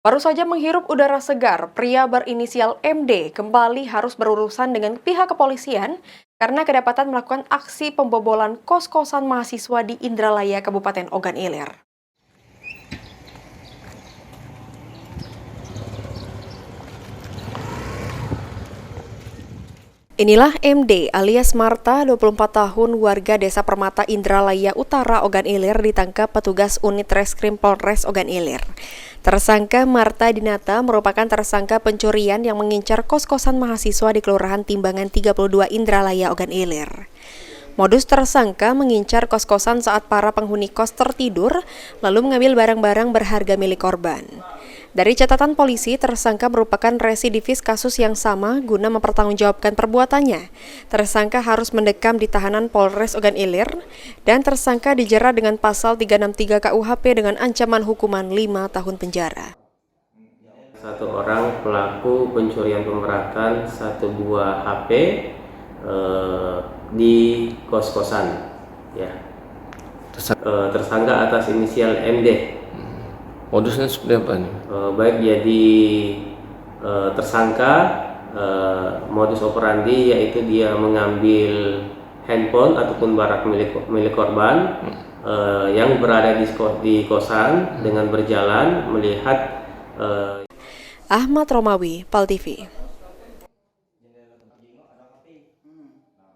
Baru saja menghirup udara segar, pria berinisial MD kembali harus berurusan dengan pihak kepolisian karena kedapatan melakukan aksi pembobolan kos-kosan mahasiswa di Indralaya, Kabupaten Ogan Ilir. Inilah MD alias Marta, 24 tahun, warga Desa Permata, Indralaya Utara, Ogan Ilir, ditangkap petugas unit Reskrim Polres Ogan Ilir. Tersangka Marta Dinata merupakan tersangka pencurian yang mengincar kos-kosan mahasiswa di Kelurahan Timbangan 32 Indralaya, Ogan Ilir. Modus tersangka mengincar kos-kosan saat para penghuni kos tertidur, lalu mengambil barang-barang berharga milik korban. Dari catatan polisi, tersangka merupakan residivis kasus yang sama guna mempertanggungjawabkan perbuatannya. Tersangka harus mendekam di tahanan Polres Ogan Ilir dan tersangka dijerat dengan pasal 363 KUHP dengan ancaman hukuman 5 tahun penjara. Satu orang pelaku pencurian pemberatan satu buah HP di kos-kosan, ya. Tersangka atas inisial MD. Modusnya seperti apa nih? Baik, jadi tersangka modus operandi yaitu dia mengambil handphone ataupun barang milik korban yang berada di kosan dengan berjalan melihat. Ahmad Romawi, PAL TV.